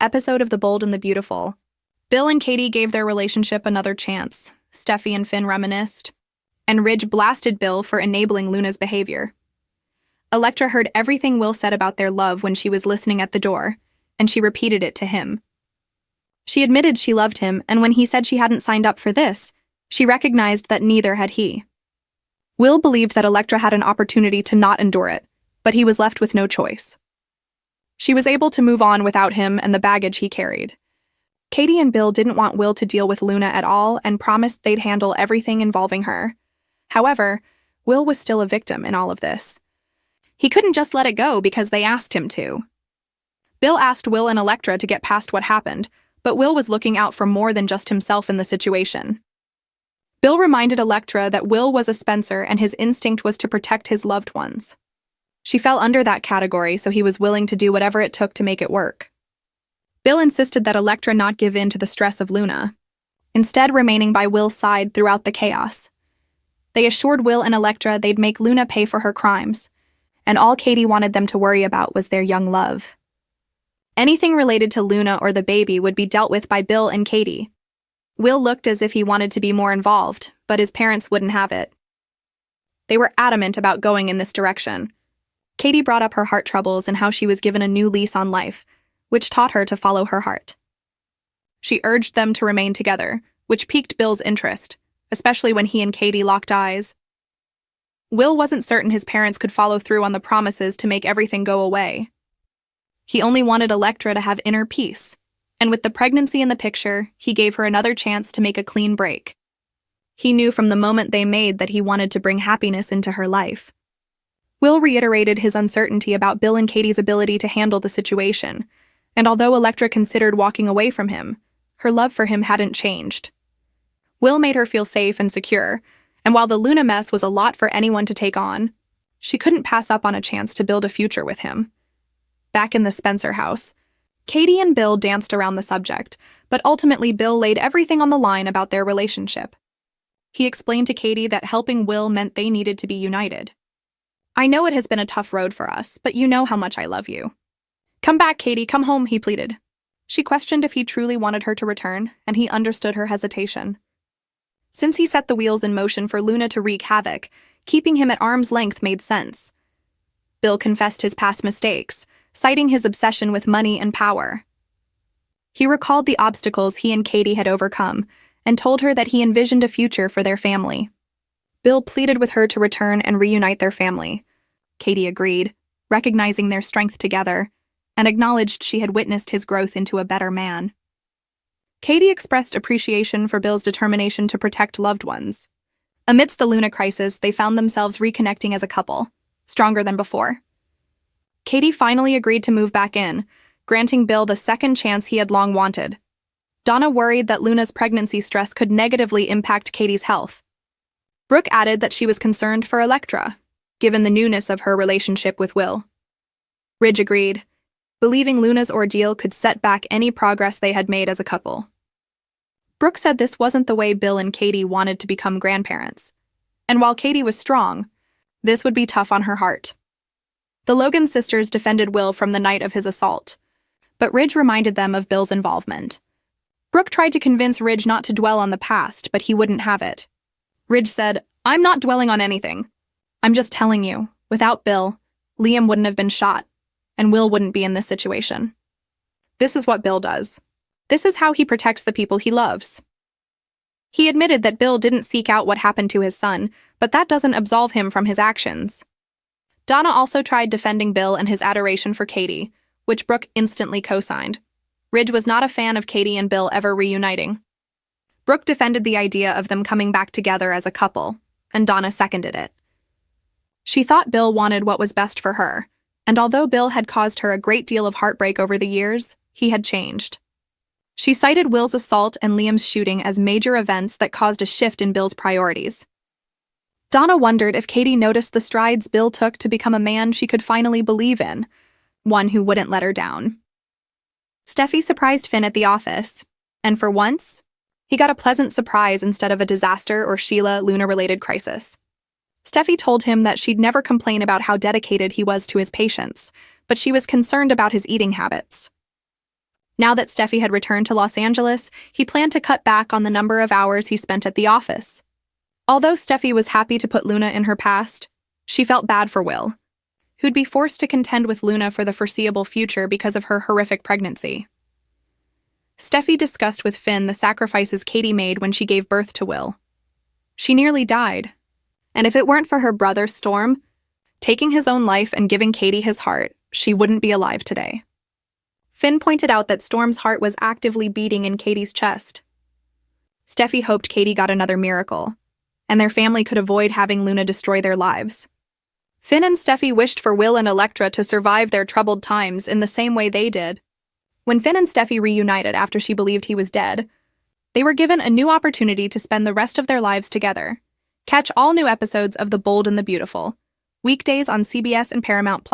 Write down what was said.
Episode of The Bold and the Beautiful. Bill and Katie gave their relationship another chance. Steffi and Finn reminisced. And Ridge blasted Bill for enabling Luna's behavior. Electra heard everything Will said about their love when she was listening at the door, and she repeated it to him. She admitted she loved him, and when he said she hadn't signed up for this, she recognized that neither had he. Will believed that Electra had an opportunity to not endure it, but he was left with no choice. She was able to move on without him and the baggage he carried. Katie and Bill didn't want Will to deal with Luna at all and promised they'd handle everything involving her. However, Will was still a victim in all of this. He couldn't just let it go because they asked him to. Bill asked Will and Electra to get past what happened, but Will was looking out for more than just himself in the situation. Bill reminded Electra that Will was a Spencer and his instinct was to protect his loved ones. She fell under that category, so he was willing to do whatever it took to make it work. Bill insisted that Electra not give in to the stress of Luna, instead remaining by Will's side throughout the chaos. They assured Will and Electra they'd make Luna pay for her crimes, and all Katie wanted them to worry about was their young love. Anything related to Luna or the baby would be dealt with by Bill and Katie. Will looked as if he wanted to be more involved, but his parents wouldn't have it. They were adamant about going in this direction. Katie brought up her heart troubles and how she was given a new lease on life, which taught her to follow her heart. She urged them to remain together, which piqued Bill's interest, especially when he and Katie locked eyes. Will wasn't certain his parents could follow through on the promises to make everything go away. He only wanted Electra to have inner peace, and with the pregnancy in the picture, he gave her another chance to make a clean break. He knew from the moment they made that he wanted to bring happiness into her life. Will reiterated his uncertainty about Bill and Katie's ability to handle the situation, and although Electra considered walking away from him, her love for him hadn't changed. Will made her feel safe and secure, and while the Luna mess was a lot for anyone to take on, she couldn't pass up on a chance to build a future with him. Back in the Spencer house, Katie and Bill danced around the subject, but ultimately Bill laid everything on the line about their relationship. He explained to Katie that helping Will meant they needed to be united. "I know it has been a tough road for us, but you know how much I love you. Come back, Katie, come home," he pleaded. She questioned if he truly wanted her to return, and he understood her hesitation. Since he set the wheels in motion for Luna to wreak havoc, keeping him at arm's length made sense. Bill confessed his past mistakes, citing his obsession with money and power. He recalled the obstacles he and Katie had overcome, and told her that he envisioned a future for their family. Bill pleaded with her to return and reunite their family. Katie agreed, recognizing their strength together, and acknowledged she had witnessed his growth into a better man. Katie expressed appreciation for Bill's determination to protect loved ones. Amidst the Luna crisis, they found themselves reconnecting as a couple, stronger than before. Katie finally agreed to move back in, granting Bill the second chance he had long wanted. Donna worried that Luna's pregnancy stress could negatively impact Katie's health. Brooke added that she was concerned for Electra, given the newness of her relationship with Will. Ridge agreed, believing Luna's ordeal could set back any progress they had made as a couple. Brooke said this wasn't the way Bill and Katie wanted to become grandparents, and while Katie was strong, this would be tough on her heart. The Logan sisters defended Will from the night of his assault, but Ridge reminded them of Bill's involvement. Brooke tried to convince Ridge not to dwell on the past, but he wouldn't have it. Ridge said, "I'm not dwelling on anything. I'm just telling you, without Bill, Liam wouldn't have been shot, and Will wouldn't be in this situation. This is what Bill does. This is how he protects the people he loves." He admitted that Bill didn't seek out what happened to his son, but that doesn't absolve him from his actions. Donna also tried defending Bill and his adoration for Katie, which Brooke instantly co-signed. Ridge was not a fan of Katie and Bill ever reuniting. Brooke defended the idea of them coming back together as a couple, and Donna seconded it. She thought Bill wanted what was best for her, and although Bill had caused her a great deal of heartbreak over the years, he had changed. She cited Will's assault and Liam's shooting as major events that caused a shift in Bill's priorities. Donna wondered if Katie noticed the strides Bill took to become a man she could finally believe in, one who wouldn't let her down. Steffi surprised Finn at the office, and for once, he got a pleasant surprise instead of a disaster or Sheila-Luna-related crisis. Steffi told him that she'd never complain about how dedicated he was to his patients, but she was concerned about his eating habits. Now that Steffi had returned to Los Angeles, he planned to cut back on the number of hours he spent at the office. Although Steffi was happy to put Luna in her past, she felt bad for Will, who'd be forced to contend with Luna for the foreseeable future because of her horrific pregnancy. Steffi discussed with Finn the sacrifices Katie made when she gave birth to Will. She nearly died, and if it weren't for her brother, Storm, taking his own life and giving Katie his heart, she wouldn't be alive today. Finn pointed out that Storm's heart was actively beating in Katie's chest. Steffi hoped Katie got another miracle, and their family could avoid having Luna destroy their lives. Finn and Steffi wished for Will and Elektra to survive their troubled times in the same way they did. When Finn and Steffi reunited after she believed he was dead, they were given a new opportunity to spend the rest of their lives together. Catch all new episodes of The Bold and the Beautiful, weekdays on CBS and Paramount+.